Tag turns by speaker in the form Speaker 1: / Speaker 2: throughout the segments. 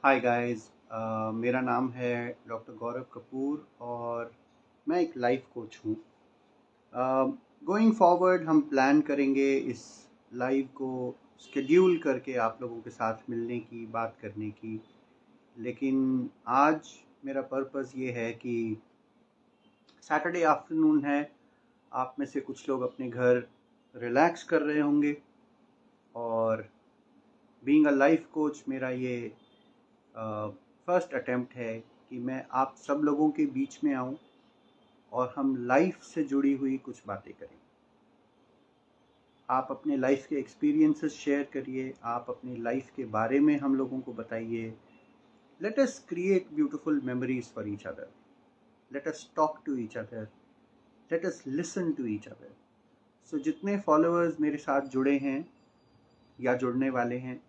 Speaker 1: Hi guys. मेरा नाम है डॉक्टर गौरव कपूर और मैं एक लाइफ कोच हूँ। गोइंग फॉरवर्ड हम प्लान करेंगे इस लाइव को स्केड्यूल करके आप लोगों के साथ मिलने की, बात करने की। लेकिन आज मेरा पर्पस ये है कि सैटरडे आफ्टरनून है, आप में से कुछ लोग अपने घर रिलैक्स कर रहे होंगे और बीइंग अ लाइफ कोच मेरा ये फर्स्ट अटेम्प्ट है कि मैं आप सब लोगों के बीच में आऊं और हम लाइफ से जुड़ी हुई कुछ बातें करें। आप अपने लाइफ के एक्सपीरियंसेस शेयर करिए, आप अपनी लाइफ के बारे में हम लोगों को बताइए। Let us create beautiful memories for each other, let us talk to each other, let us listen to each other. So जितने फॉलोअर्स मेरे साथ जुड़े हैं या जुड़ने वाले हैं,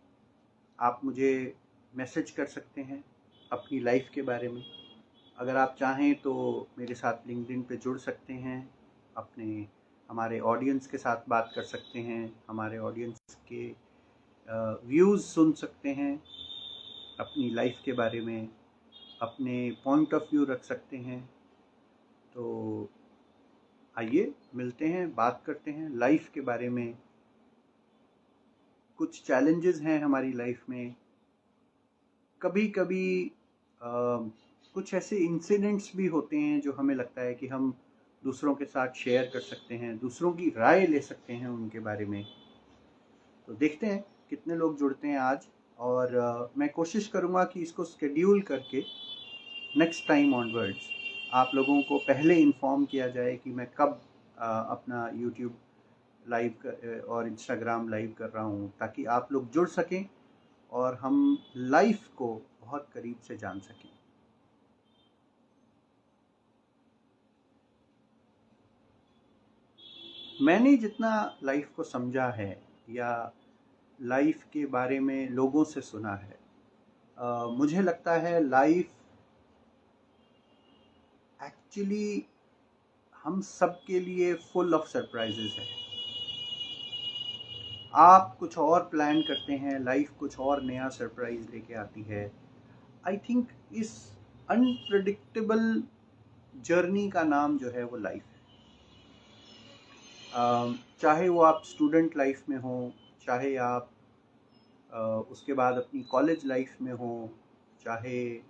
Speaker 1: आप मुझे मैसेज कर सकते हैं अपनी लाइफ के बारे में। अगर आप चाहें तो मेरे साथ लिंक्डइन पे जुड़ सकते हैं, अपने हमारे ऑडियंस के साथ बात कर सकते हैं, हमारे ऑडियंस के व्यूज़ सुन सकते हैं, अपनी लाइफ के बारे में अपने पॉइंट ऑफ व्यू रख सकते हैं। तो आइए मिलते हैं, बात करते हैं लाइफ के बारे में। कुछ चैलेंजेस हैं हमारी लाइफ में। कभी कभी कुछ ऐसे इंसिडेंट्स भी होते हैं जो हमें लगता है कि हम दूसरों के साथ शेयर कर सकते हैं, दूसरों की राय ले सकते हैं उनके बारे में। तो देखते हैं कितने लोग जुड़ते हैं आज। और मैं कोशिश करूँगा कि इसको स्केड्यूल करके नेक्स्ट टाइम ऑनवर्ड्स आप लोगों को पहले इन्फॉर्म किया जाए कि मैं कब अपना यूट्यूब लाइव और इंस्टाग्राम लाइव कर रहा हूँ, ताकि आप लोग जुड़ सकें और हम लाइफ को बहुत करीब से जान सकें। मैंने जितना लाइफ को समझा है या लाइफ के बारे में लोगों से सुना है, मुझे लगता है लाइफ एक्चुअली हम सब के लिए फुल ऑफ सरप्राइजेस है। आप कुछ और प्लान करते हैं, लाइफ कुछ और नया सरप्राइज लेके आती है। आई थिंक इस अनप्रेडिक्टेबल जर्नी का नाम जो है वो लाइफ है। चाहे वो आप स्टूडेंट लाइफ में हो, चाहे आप उसके बाद अपनी कॉलेज लाइफ में हो, चाहे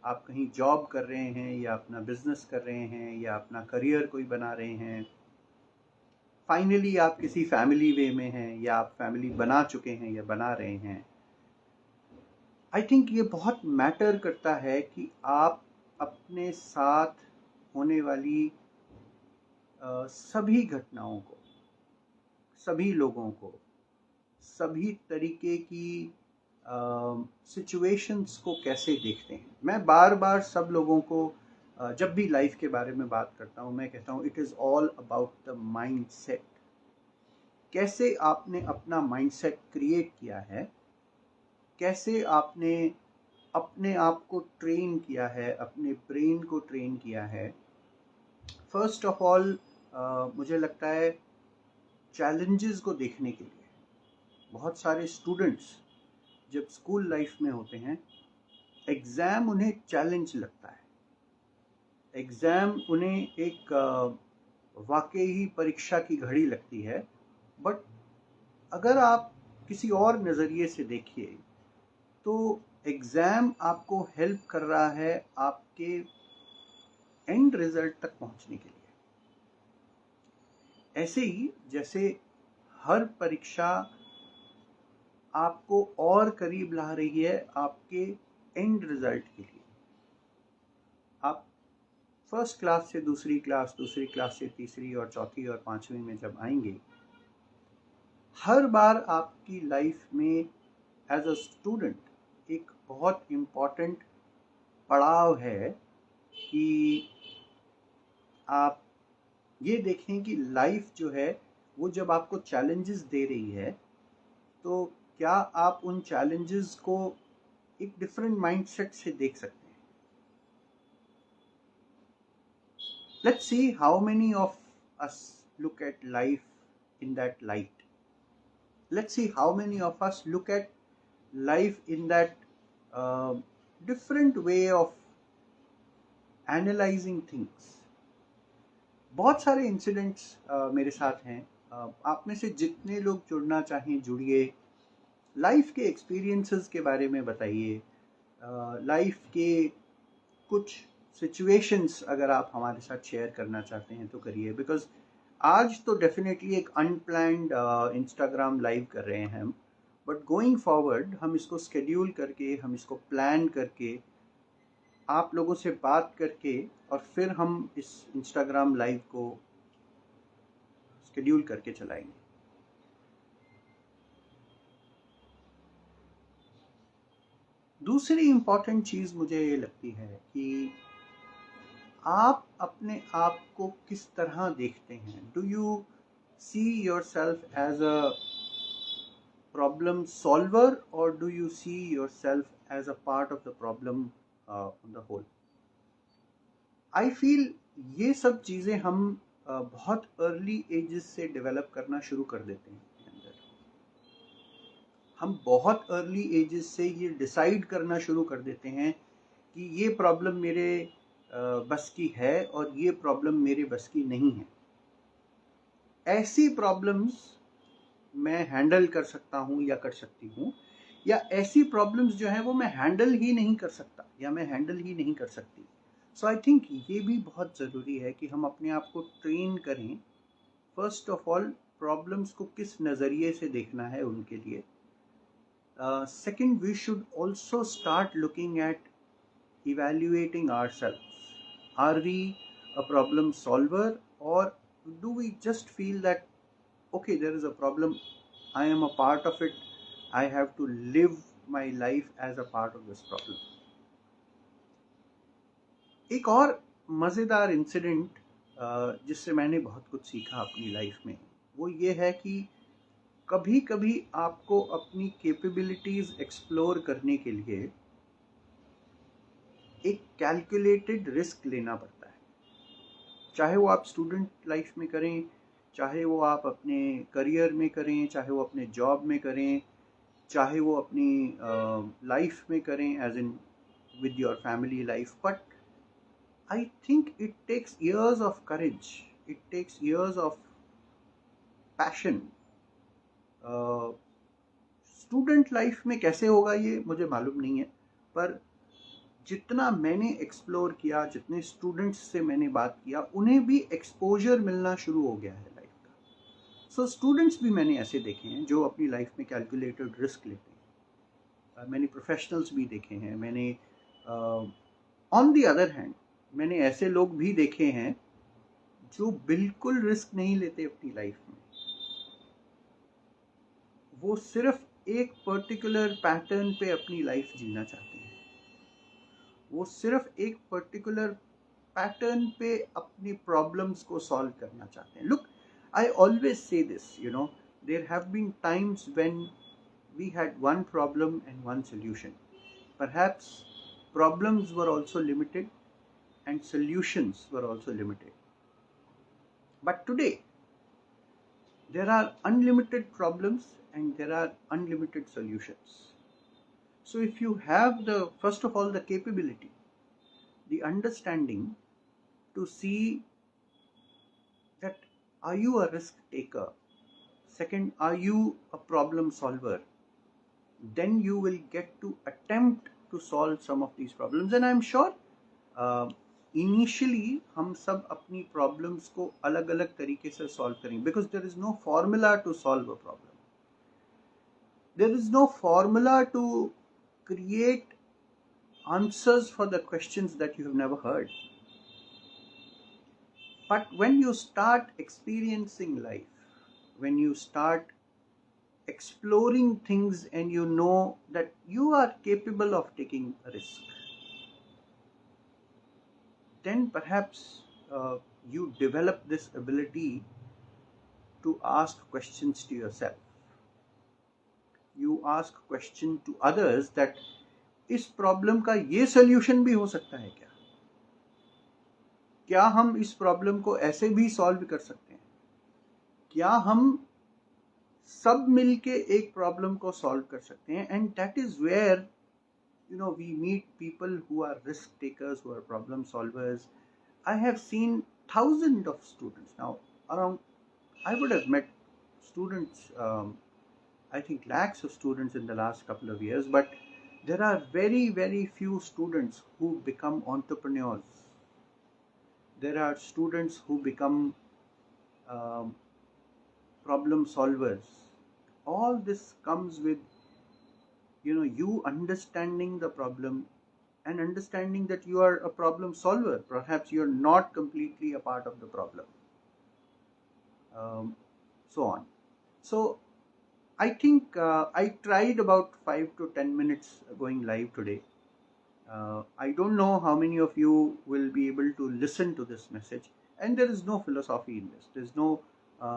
Speaker 1: आप कहीं जॉब कर रहे हैं या अपना बिजनेस कर रहे हैं या अपना करियर कोई बना रहे हैं, फाइनली आप किसी फैमिली वे में हैं या आप फैमिली बना चुके हैं या बना रहे हैं। आई थिंक ये बहुत मैटर करता है कि आप अपने साथ होने वाली सभी घटनाओं को, सभी लोगों को, सभी तरीके की सिचुएशंस को कैसे देखते हैं। मैं बार बार सब लोगों को जब भी लाइफ के बारे में बात करता हूँ, मैं कहता हूँ it is all about the mindset. कैसे आपने अपना माइंडसेट क्रिएट किया है, कैसे आपने अपने आप को ट्रेन किया है, अपने ब्रेन को ट्रेन किया है। फर्स्ट ऑफ ऑल मुझे लगता है चैलेंजेस को देखने के लिए बहुत सारे स्टूडेंट्स जब स्कूल लाइफ में होते हैं, एग्ज़ाम उन्हें चैलेंज लगता है। एग्ज़ाम उन्हें एक वाकई ही परीक्षा की घड़ी लगती है। बट अगर आप किसी और नज़रिए से देखिए तो एग्ज़ाम आपको हेल्प कर रहा है आपके एंड रिजल्ट तक पहुंचने के लिए। ऐसे ही जैसे हर परीक्षा आपको और करीब ला रही है आपके एंड रिजल्ट के लिए। आप फर्स्ट क्लास से दूसरी क्लास, दूसरी क्लास से तीसरी और चौथी और पांचवी में जब आएंगे, हर बार आपकी लाइफ में एज अ स्टूडेंट एक बहुत इम्पॉर्टेंट पड़ाव है कि आप ये देखें कि लाइफ जो है वो जब आपको चैलेंजेस दे रही है, तो क्या आप उन चैलेंजेस को एक डिफरेंट माइंडसेट से देख सकते हैं। Let's see how many of us look at life in that light. Let's see how many of us look at life in that different way of analyzing things. बहुत सारे incidents मेरे साथ हैं. आप में से जितने लोग जुड़ना चाहें जुड़िए, लाइफ के एक्सपीरियंसेस के बारे में बताइए, लाइफ के कुछ सिचुएशंस अगर आप हमारे साथ शेयर करना चाहते हैं तो करिए. बिकॉज आज तो डेफिनेटली एक अनप्लैन्ड इंस्टाग्राम लाइव कर रहे हैं हम, बट गोइंग फॉरवर्ड हम इसको स्केड्यूल करके, हम इसको प्लान करके, आप लोगों से बात करके, और फिर हम इस इंस्टाग्राम लाइव को शेड्यूल करके चलाएंगे. दूसरी इम्पॉर्टेंट चीज़ मुझे ये लगती है कि आप अपने आप को किस तरह देखते हैं. Do you see yourself as a problem solver और do you see yourself as a part of the problem on the whole. I feel ये सब चीज़ें हम बहुत अर्ली एजेस से डेवलप करना शुरू कर देते हैं. हम बहुत अर्ली एजेस से ये डिसाइड करना शुरू कर देते हैं कि ये प्रॉब्लम मेरे बस की है और ये प्रॉब्लम मेरे बस की नहीं है. ऐसी प्रॉब्लम्स मैं हैंडल कर सकता हूँ या कर सकती हूँ, या ऐसी प्रॉब्लम्स जो हैं वो मैं हैंडल ही नहीं कर सकता या मैं हैंडल ही नहीं कर सकती. सो आई थिंक ये भी बहुत ज़रूरी है कि हम अपने आप को ट्रेन करें. फर्स्ट ऑफ ऑल प्रॉब्लम्स को किस नज़रिए से देखना है उनके लिए. Second, we should also start looking at evaluating ourselves. Are we a problem solver, or do we just feel that, okay, there is a problem, I am a part of it, I have to live my life as a part of this problem. एक और मज़ेदार incident जिससे मैंने बहुत कुछ सीखा अपनी life में, वो ये है कि कभी कभी आपको अपनी कैपेबिलिटीज़ एक्सप्लोर करने के लिए एक कैलकुलेटेड रिस्क लेना पड़ता है. चाहे वो आप स्टूडेंट लाइफ में करें, चाहे वो आप अपने करियर में करें, चाहे वो अपने जॉब में करें, चाहे वो अपनी लाइफ में करें as in with your family life. But I think it takes years of courage, it takes years of passion. Student life में कैसे होगा ये मुझे मालूम नहीं है, पर जितना मैंने एक्सप्लोर किया, जितने स्टूडेंट्स से मैंने बात किया, उन्हें भी एक्सपोजर मिलना शुरू हो गया है लाइफ का. सो स्टूडेंट्स भी मैंने ऐसे देखे हैं जो अपनी लाइफ में कैलकुलेटेड रिस्क लेते हैं. मैंने प्रोफेशनल्स भी देखे हैं. मैंने ऑन द अदर हैंड मैंने ऐसे लोग भी देखे हैं जो बिल्कुल रिस्क नहीं लेते अपनी लाइफ में. वो सिर्फ एक पर्टिकुलर पैटर्न पे अपनी लाइफ जीना चाहते हैं. वो सिर्फ एक पर्टिकुलर पैटर्न पे अपनी प्रॉब्लम्स को सॉल्व करना चाहते हैं. Look, I always say this, you know, there have been times when we had one problem and one solution. Perhaps problems were also limited and solutions were also limited. But today, there are unlimited problems and there are unlimited solutions. So if you have the, first of all, the capability, the understanding to see that are you a risk taker? Second, are you a problem solver? Then you will get to attempt to solve some of these problems. And I'm sure initially हम सब अपनी problems को अलग अलग तरीके से solve करेंगे. Because there is no formula to solve a problem. There is no formula to create answers for the questions that you have never heard. But when you start experiencing life, when you start exploring things and you know that you are capable of taking a risk, then perhaps you develop this ability to ask questions to yourself. You ask question to others that इस problem का ये solution भी हो सकता है क्या? क्या हम इस प्रॉब्लम को ऐसे भी सॉल्व कर सकते हैं? क्या हम सब मिलके एक प्रॉब्लम को सॉल्व कर सकते हैं? And that is where we meet people who are risk takers, who are problem solvers. I have seen thousands of students now around. I would have met students, I think lakhs of students in the last couple of years, but there are very, very few students who become entrepreneurs. There are students who become um, problem solvers. All this comes with you understanding the problem and understanding that you are a problem solver. Perhaps you're not completely a part of the problem, um, so on. So I think I tried about 5 to 10 minutes going live today. I don't know how many of you will be able to listen to this message, and there is no philosophy in this, there's no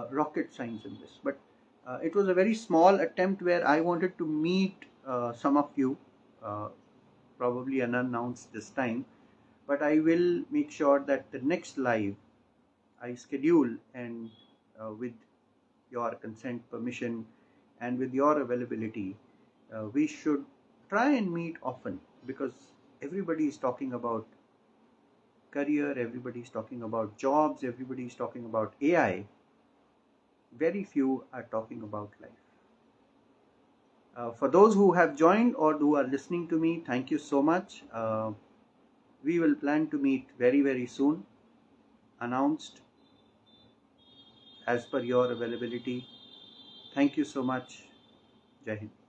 Speaker 1: rocket science in this, but it was a very small attempt where I wanted to meet some of you, uh, probably unannounced this time, but I will make sure that the next live I schedule, and with your consent, permission, and with your availability, we should try and meet often, because everybody is talking about career, everybody is talking about jobs, everybody is talking about AI. Very few are talking about life. For those who have joined or who are listening to me, thank you so much. We will plan to meet very, very soon, announced as per your availability. Thank you so much. Jai Hind.